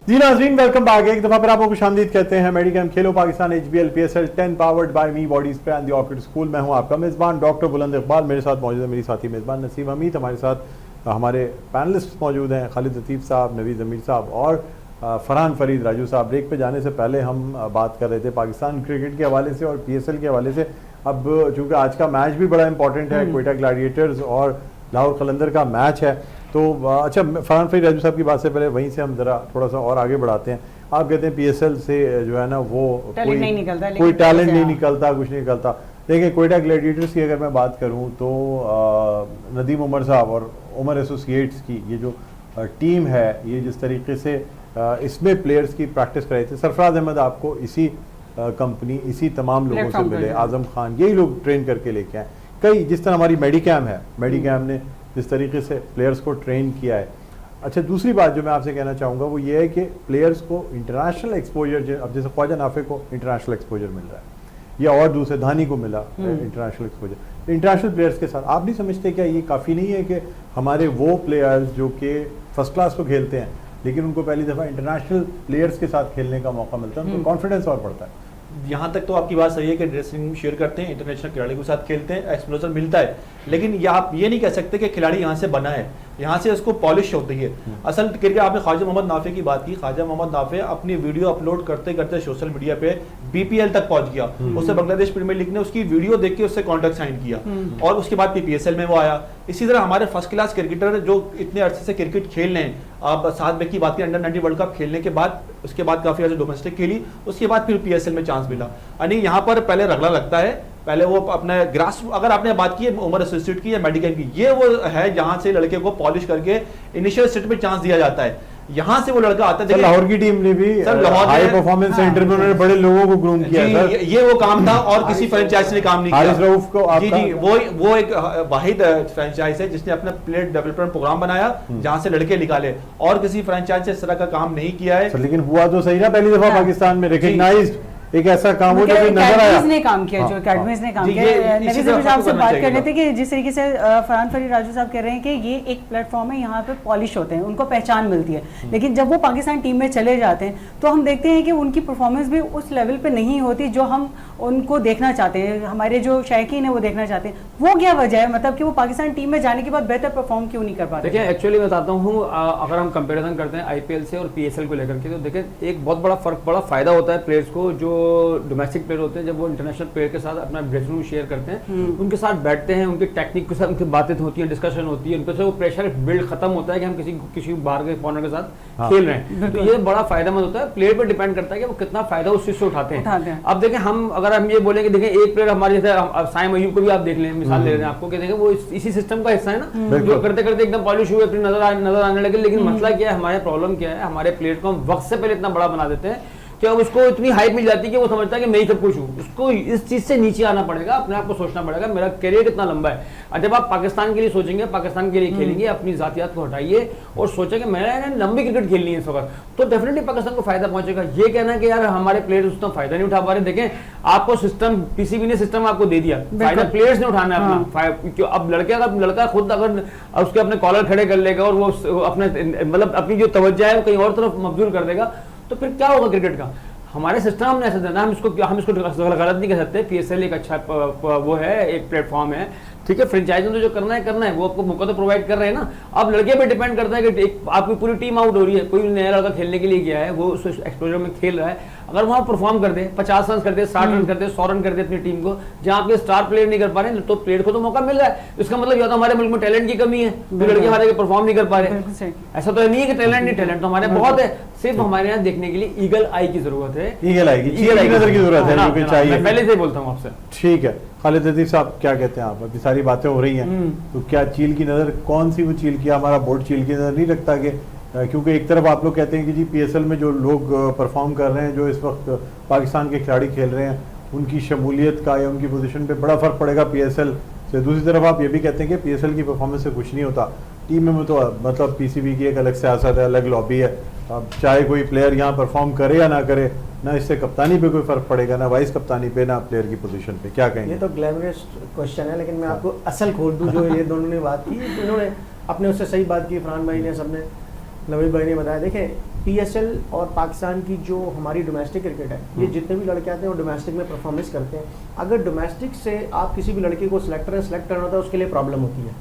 जी नाज़रीन, welcome back. एक दफा फिर आपको खुशामदीद कहते हैं मेडिकैम खेलो Pakistan HBL PSL 10 powered by me bodies पे एंड द ऑर्किड स्कूल। मैं हूं आपका मेज़बान डॉक्टर बुलंद इकबाल। मेरे साथ मौजूद है मेरी साथी मेज़बान नसीम हमीद। हमारे साथ हमारे पैनलिस्ट मौजूद हैं खालिद लतीफ़ साहब, नवीद ज़मीर साहब और फरहान फरीद राजू साहब। ब्रेक पे जाने से पहले हम बात कर रहे थे पाकिस्तान क्रिकेट के हवाले से और PSL के हवाले से। अब चूँकि आज का मैच भी बड़ा इंपॉर्टेंट है, क्वेटा ग्लैडिएटर्स और लाहौर कलंदर का मैच है। तो अच्छा, फरहान फरीद राजू साहब की बात से पहले वहीं से हम ज़रा थोड़ा सा और आगे बढ़ाते हैं। आप कहते हैं PSL से जो है ना वो कोई टैलेंट नहीं निकलता, कुछ नहीं निकलता। देखिए, क्वेटा ग्लैडिएटर्स की अगर मैं बात करूं तो नदीम उमर साहब और उमर एसोसिएट्स की ये जो टीम है, ये जिस तरीके से इसमें प्लेयर्स की प्रैक्टिस कराई थी, सरफराज अहमद आपको इसी कंपनी, इसी तमाम लोगों से मिले, आजम खान, यही लोग ट्रेन करके लेके आए। कई जिस तरह हमारी मेडिकैम है, मेडिकैम ने जिस तरीके से प्लेयर्स को ट्रेन किया है। अच्छा, दूसरी बात जो मैं आपसे कहना चाहूँगा वो ये है कि प्लेयर्स को इंटरनेशनल एक्सपोजर, अब जैसे ख्वाजा नाफे को इंटरनेशनल एक्सपोजर मिल रहा है या और दूसरे धानी को मिला इंटरनेशनल एक्सपोजर, इंटरनेशनल प्लेयर्स के साथ आप नहीं समझते क्या ये काफ़ी नहीं है कि हमारे वो प्लेयर्स जो कि फर्स्ट क्लास को खेलते हैं लेकिन उनको पहली दफ़ा इंटरनेशनल प्लेयर्स के साथ खेलने का मौका मिलता है, उनको कॉन्फिडेंस और बढ़ता है। यहाँ तक तो आपकी बात सही है कि ड्रेसिंग शेयर करते हैं, इंटरनेशनल खिलाड़ी के साथ खेलते हैं, एक्सपोजर मिलता है। लेकिन ये आप ये नहीं कह सकते कि खिलाड़ी यहाँ से बना है, यहाँ से उसको पॉलिश होती है। असल क्रिकेट, आपने ख्वाजा मोहम्मद नाफे की बात की। ख्वाजा मोहम्मद नाफे अपनी वीडियो अपलोड करते करते सोशल मीडिया पे BPL तक पहुंच गया। उससे बांग्लादेश प्रीमियर लीग ने उसकी वीडियो देख के उससे कॉन्ट्रैक्ट साइन किया और उसके बाद PSL में वो आया। इसी तरह हमारे फर्स्ट क्लास क्रिकेटर जो इतने अरसे से क्रिकेट खेल रहे हैं, आप 7 बैक की बात की, अंडर 90 वर्ल्ड कप खेलने के बाद उसके बाद काफी अर्से डोमेस्टिक खेली, उसके बाद फिर PSL में चांस मिला। यानी यहाँ पर पहले रगड़ा लगता है, पहले वो अपने ग्रास, अगर आपने बात की है उमर एसोसिएट की या मेडिकल की, ये वो है जहां से लड़के को पॉलिश करके इनिशियल स्टेज में चांस दिया जाता है। यहाँ से वो लड़का आता है। लाहौर की टीम ने भी हाई परफॉर्मेंस सेंटर में उन्होंने बड़े लोगों को ग्रूम किया सर। ये वो काम था और किसी फ्रेंचाइज ने काम नहीं किया। हारिस रऊफ को जी वो एक वाहिद फ्रेंचाइज है जिसने अपना प्लेयर डेवलपमेंट प्रोग्राम बनाया जहां से लड़के निकाले, और किसी फ्रेंचाइज से इस तरह का काम नहीं किया है। लेकिन हुआ तो सही ना, पहली दफा पाकिस्तान में रिकॉग्नाइज्ड एक ऐसा काम हो जो नजर आया, ने काम किया, जो एकेडमीज ने काम किया। नबी साहब से बात कर रहे थे कि जिस तरीके से फरहान फरीद राजू साहब कह रहे हैं कि ये एक प्लेटफॉर्म है, यहाँ पे पॉलिश होते हैं, उनको पहचान मिलती है। लेकिन जब वो पाकिस्तान टीम में चले जाते हैं तो हम देखते हैं कि उनकी परफॉर्मेंस भी उस लेवल पे नहीं होती जो हम उनको देखना चाहते हैं, हमारे जो शायकीन है वो देखना चाहते हैं। वो क्या वजह है, मतलब कि वो पाकिस्तान टीम में जाने के बाद बेहतर परफॉर्म क्यों नहीं कर पाते? देखिए, एक्चुअली मैं बताता हूँ, अगर हम कंपैरिजन करते हैं IPL से और PSL को लेकर के, तो देखिए एक बहुत बड़ा फर्क, बड़ा फायदा होता है प्लेयर्स को जो डोमेस्टिक प्लेयर होते हैं, जब वो इंटरनेशनल प्लेयर के साथ अपना ड्रेसिंग रूम शेयर करते हैं, उनके साथ बैठते हैं, उनकी टेक्निक के साथ उनकी बातें होती हैं, डिस्कशन होती है, उनके से वो प्रेशर बिल्ड खत्म होता है कि हम किसी बाहर के फॉरनर के साथ खेल रहे हैं। तो ये बड़ा फायदेमंद होता है, प्लेयर पर डिपेंड करता है कि वो कितना फायदा उस चीज से उठाते हैं। अब देखें, अगर हम ये बोलेंगे, देखिए एक प्लेयर हमारे जैसे साइम अयूब को भी आप देख लें, मिसाल ले रहे हैं आपको, कि देखें वो इसी सिस्टम का हिस्सा है ना, जो करते करते एकदम पॉलिश हुए फिर नजर आने लगे। लेकिन मसला क्या है, हमारे प्रॉब्लम क्या है, हमारे प्लेयर को हम वक्त से पहले इतना बड़ा बना देते हैं कि अब उसको इतनी हाइप मिल जाती है कि वो समझता है कि मैं ही सब कुछ हूँ। उसको इस चीज से नीचे आना पड़ेगा, अपने आप को सोचना पड़ेगा मेरा करियर कितना लंबा है। और जब आप पाकिस्तान के लिए सोचेंगे, पाकिस्तान के लिए खेलेंगे, अपनी जातियात को हटाइए और सोचेंगे मैंने लंबी क्रिकेट खेलनी है इस वक्त, तो डेफिनेटली पाकिस्तान को फायदा पहुंचेगा। ये कहना है कि यार हमारे प्लेयर्स उतना फायदा नहीं उठा पा रहे, देखें आपको सिस्टम, PCB ने सिस्टम आपको दे दिया, फायदा प्लेयर्स ने उठाना है अपना। अब लड़का खुद अगर उसके अपने कॉलर खड़े कर लेगा और वो अपने मतलब अपनी जो तवज्जो है वो कहीं और तरफ मबजूल कर देगा, तो फिर क्या होगा क्रिकेट का? हमारे सिस्टम हमने ऐसा देना, हम इसको गलत नहीं कह सकते। PSL एक अच्छा वो है, एक प्लेटफॉर्म है, ठीक है। फ्रेंचाइज में जो करना है वो आपको मौका तो प्रोवाइड कर रहे हैं ना। अब लड़के पे डिपेंड करता है कि आपकी पूरी टीम आउट हो रही है, कोई नया लड़का खेलने के लिए गया है, वो उस एक्सपोजर में खेल रहा है, अगर वहाँ परफॉर्म कर दे, 50 रन कर दे, 60 रन कर दे, 100 रन कर दे अपनी टीम को, जहाँ आपके स्टार प्लेयर नहीं कर पा रहे, तो प्लेयर को तो मौका मिल रहा है। इसका मतलब या तो हमारे मुल्क में टैलेंट की कमी है, तो लड़के हमारे परफॉर्म नहीं कर पा रहे। ऐसा तो नहीं है कि टैलेंट नहीं, टैलेंट तो हमारे बहुत है, सिर्फ हमारे यहाँ देखने के लिए ईगल आई की जरूरत है, ईगल आई की नजर की जरूरत है, जो कि चाहिए। पहले से बोलता हूँ आपसे। ठीक है, खालिद लतीफ साहब क्या कहते हैं आप? अभी सारी बातें हो रही हैं, तो क्या चील की नज़र, कौन सी वो चील की, हमारा बोर्ड चील की नज़र नहीं रखता कि क्योंकि एक तरफ आप लोग कहते हैं कि जी PSL में जो लोग परफॉर्म कर रहे हैं, जो इस वक्त पाकिस्तान के खिलाड़ी खेल रहे हैं, उनकी शमूलियत का या उनकी पोजीशन पे बड़ा फ़र्क पड़ेगा PSL से। दूसरी तरफ आप ये भी कहते हैं कि PSL की परफॉर्मेंस से कुछ नहीं होता, टीम में तो मतलब PCB की एक अलग सियासत है, अलग लॉबी है। अब चाहे कोई प्लेयर यहाँ परफॉर्म करे या ना करे, ना इससे कप्तानी पे कोई फर्क पड़ेगा, ना वाइस कप्तानी पे, ना प्लेयर की पोजीशन पे। क्या कहेंगे? ये तो ग्लैमरस क्वेश्चन है, लेकिन मैं आपको असल खोल दूं जो ये दोनों ने बात की, इन्होंने अपने उससे सही बात की, फरहान भाई ने, सबने। नवीद भाई ने बताया, देखें PSL और पाकिस्तान की जो हमारी डोमेस्टिक क्रिकेट है, ये जितने भी लड़के आते हैं वो डोमेस्टिक में परफॉर्मेंस करते हैं। अगर डोमेस्टिक से आप किसी भी लड़के को सेलेक्ट करना होता है, उसके लिए प्रॉब्लम होती है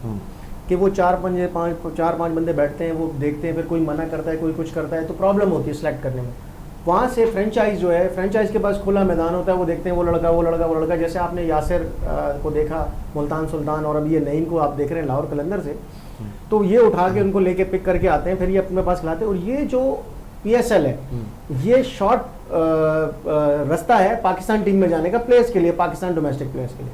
कि वो चार पांच बंदे बैठते हैं, वो देखते हैं, फिर कोई मना करता है, कोई कुछ करता है, तो प्रॉब्लम होती है सेलेक्ट करने में। वहाँ से फ्रेंचाइज जो है, फ्रेंचाइज के पास खुला मैदान होता है, वो देखते हैं वो लड़का, जैसे आपने यासिर को देखा मुल्तान सुल्तान, और अभी ये नईम को आप देख रहे हैं लाहौर कलंदर से, तो ये उठा के उनको लेके पिक करके आते हैं, फिर ये अपने पास खिलाते हैं। और ये जो PSL है, ये शॉर्ट रास्ता है पाकिस्तान टीम में जाने का प्लेयर्स के लिए, पाकिस्तान डोमेस्टिक प्लेयर्स के लिए।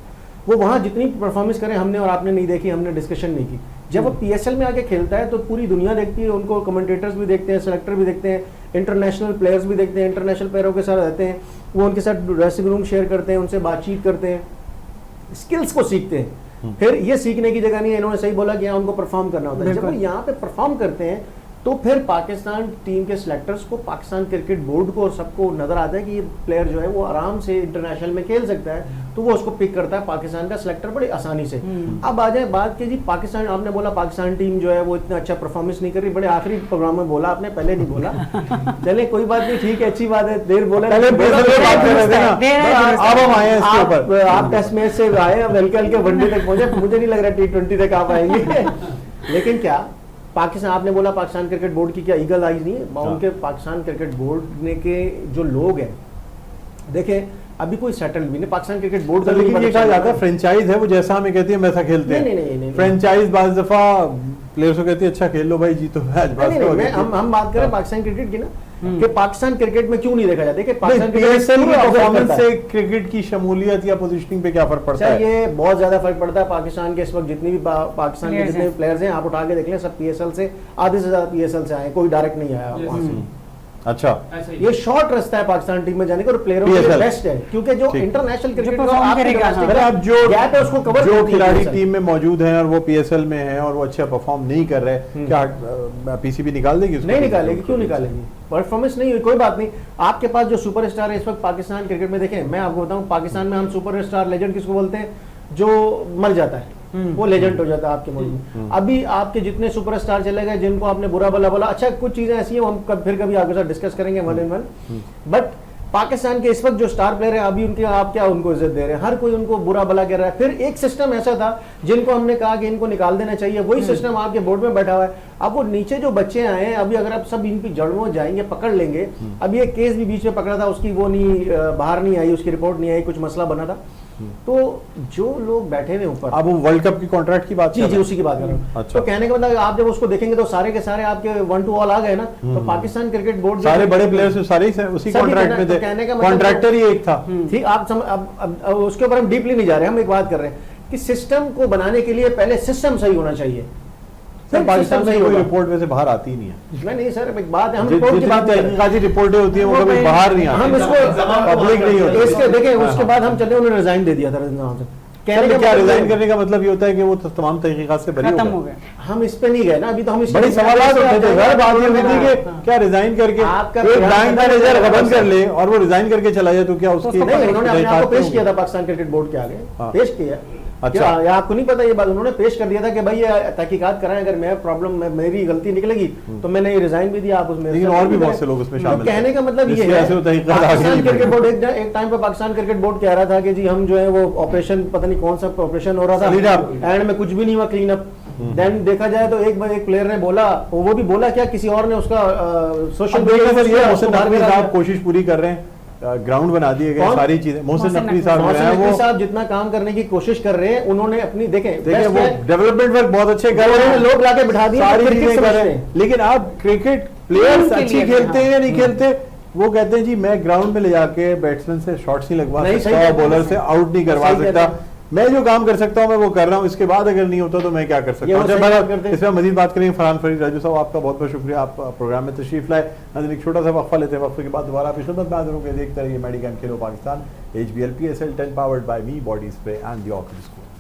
वो वहाँ जितनी परफॉर्मेंस करें, हमने और आपने नहीं देखी, हमने डिस्कशन नहीं की। जब वो PSL में आके खेलता है तो पूरी दुनिया देखती है उनको, कमेंटेटर्स भी देखते हैं, सेलेक्टर भी देखते हैं, इंटरनेशनल प्लेयर्स भी देखते हैं, इंटरनेशनल प्लेयरों के साथ रहते हैं, वो उनके साथ ड्रेसिंग रूम शेयर करते हैं, उनसे बातचीत करते हैं, स्किल्स को सीखते हैं। फिर ये सीखने की जगह नहीं है, इन्होंने सही बोला कि यहाँ उनको परफॉर्म करना होता है। जब वो यहाँ पे परफॉर्म करते हैं तो फिर पाकिस्तान टीम के सिलेक्टर्स को, पाकिस्तान क्रिकेट बोर्ड को और सबको नजर आता है कि ये प्लेयर जो है वो आराम से इंटरनेशनल में खेल सकता है, तो वो उसको पिक करता है पाकिस्तान का सिलेक्टर बड़ी आसानी से। अब आ जाए बात कि जी पाकिस्तान, आपने बोला पाकिस्तान टीम जो है वो इतना अच्छा परफॉर्मेंस नहीं कर रही, बड़े आखिरी प्रोग्राम में बोला आपने, पहले नहीं बोला। चले कोई बात नहीं, ठीक है, अच्छी बात है, देर बोला। आप टेस्ट मैच से आए, अब हल्के हल्के वनडे तक पहुंचे, मुझे नहीं लग रहा T20 तक आप आएंगे। लेकिन क्या पाकिस्तान, आपने बोला पाकिस्तान क्रिकेट बोर्ड की क्या ईगल आईज नहीं है, उनके पाकिस्तान क्रिकेट बोर्ड ने के जो लोग हैं, देखें अभी कोई सेटल भी नहीं पाकिस्तान क्रिकेट बोर्ड का। लेकिन ये कहा जाता है फ्रेंचाइज है वो जैसा हमें कहती है वैसा खेलते हैं। नहीं, फ्रेंचाइज बाज दफा प्लेयर्स को कहती है अच्छा खेल लो भाई, जीतो मैच। हम बात करें पाकिस्तान क्रिकेट की ना, कि पाकिस्तान क्रिकेट में क्यों नहीं देखा जाता कि पाकिस्तान PSL की परफॉर्मेंस से क्रिकेट की शमूलियत या पोजीशनिंग पे क्या फर्क पड़ता है? ये बहुत ज्यादा फर्क पड़ता है। पाकिस्तान के इस वक्त जितनी भी पाकिस्तान के जितने भी प्लेयर्स हैं, आप उठा के देख लें, सब PSL से, आधे से ज्यादा PSL से आए, कोई डायरेक्ट नहीं आया वहां से। अच्छा, ये शॉर्ट रास्ता है पाकिस्तान टीम में जाने का, और प्लेयरों के लिए बेस्ट है, क्योंकि जो इंटरनेशनल क्रिकेट अब जो उसको कवर जो खिलाड़ी टीम में मौजूद हैं और वो PSL में हैं और वो अच्छा परफॉर्म नहीं कर रहे, क्या PCB निकाल देगी? नहीं निकालेगी, क्यों निकालेगी? परफॉर्मेंस नहीं हुई, कोई बात नहीं। आपके पास जो सुपरस्टार है इस वक्त पाकिस्तान क्रिकेट में, देखें मैं आपको बताऊं, पाकिस्तान में हम सुपरस्टार लेजेंड किसको बोलते हैं? जो मर जाता है वो लेजेंड हो जाता है आपके मुल्क में। अभी आपके जितने सुपरस्टार चले गए जिनको आपने बुरा भला बोला, अच्छा कुछ चीजें ऐसी हैं हम फिर कभी आपके साथ डिस्कस करेंगे one in one, but Pakistan के इस वक्त जो स्टार प्लेयर है अभी उनके, आप क्या उनको इज्जत दे रहे हैं? हर कोई उनको बुरा भला कह रहा है। फिर एक सिस्टम ऐसा था जिनको हमने कहा कि इनको निकाल देना चाहिए, वही सिस्टम आपके बोर्ड में बैठा हुआ है। अब वो नीचे जो बच्चे आए हैं, अभी अगर आप सब इनकी जड़ों में जाएंगे, पकड़ लेंगे, अब ये केस भी बीच में पकड़ा था, उसकी वो नहीं बाहर नहीं आई, उसकी रिपोर्ट नहीं आई, कुछ मसला बना था, तो जो लोग बैठे हुए ऊपर, अब वो वर्ल्ड कप की कॉन्ट्रैक्ट की बात, जी उसी की बात कर रहा हूँ। अच्छा। तो कहने का मतलब आप जब उसको देखेंगे तो सारे के सारे आपके 1 to all आ गए ना, तो पाकिस्तान क्रिकेट बोर्ड सारे बड़े प्लेयर्स सारे उसी कॉन्ट्रैक्ट में थे, कहने का कॉन्ट्रैक्टर ही एक था। ठीक, आप अब उसके ऊपर हम डीपली नहीं जा रहे, हम एक बात कर रहे हैं कि सिस्टम को बनाने के लिए पहले सिस्टम सही होना चाहिए। सर पाकिस्तान में कोई रिपोर्ट वैसे बाहर आती ही नहीं है। नहीं सर, एक बात है, हम रिपोर्ट की बात कर रहे हैं, रिपोर्टें होती है वो कभी बाहर नहीं आती, हम इसको पब्लिक नहीं होती। इसके देखें, उसके बाद हम चले, उन्होंने रिजाइन दे दिया था। कहने का क्या रिजाइन करने का मतलब ये होता है कि वो तमाम तहकीकात से बरी हो गए। हम इस पे नहीं गए ना अभी, तो हम इस बड़ी सवालात उठते थे सर, बात ये होती थी कि क्या रिजाइन करके एक बैंक मैनेजर बंद कर ले और वो रिजाइन करके चला जाए तो क्या उसकी? नहीं, उन्होंने अपने आप को पेश किया था पाकिस्तान क्रिकेट बोर्ड के आगे, पेश किया। अच्छा, या आपको नहीं पता ये बात? उन्होंने पेश कर दिया था कि भाई ये तहकीकात कराएं, अगर मैं प्रॉब्लम मेरी गलती निकलेगी तो मैंने ये रिजाइन भी दिया, आप उसमें। लेकिन और भी बहुत से लोग उसमें शामिल। कहने का मतलब ये है, पाकिस्तान क्रिकेट बोर्ड एक टाइम पे पाकिस्तान क्रिकेट बोर्ड कह रहा था कि जी हम जो है वो ऑपरेशन, पता नहीं कौन सा ऑपरेशन हो रहा था, एंड में कुछ भी नहीं हुआ, क्लीन अप। देन देखा जाए तो एक प्लेयर ने बोला, वो भी बोला क्या, किसी और ने उसका सोशल मीडिया कोशिश पूरी कर रहे हैं, ग्राउंड बना दिए गए, सारी चीजें। मोहसिन नकवी साहब जितना काम करने की कोशिश कर रहे हैं, उन्होंने अपनी देखें वो डेवलपमेंट वर्क बहुत अच्छे कर रहे हैं, लोग लाके बिठा दिए, सारी चीजें कर रहे हैं। लेकिन आप क्रिकेट प्लेयर्स अच्छी खेलते हैं या नहीं खेलते, वो कहते हैं जी मैं ग्राउंड में ले जाके बैट्समैन से शॉट्स नहीं लगवा सकता, बॉलर से आउट नहीं करवा सकता, मैं जो काम कर सकता हूं मैं वो कर रहा हूं, इसके बाद अगर नहीं होता तो मैं क्या कर सकता हूं? इसमें मजीद बात करेंगे। फरहान फरीद राजू साहब, आपका बहुत बहुत शुक्रिया, आप प्रोग्राम में तशरीफ लाए। नाज़रीन एक छोटा सा वक्फा लेते हैं, वक्फे के बाद दोबारा आपकी खिदमत में हाजिर होंगे। देखते रहिए मेडिकेम खेलो Pakistan, HBL PSL 10 powered by me body spray and the orchid school.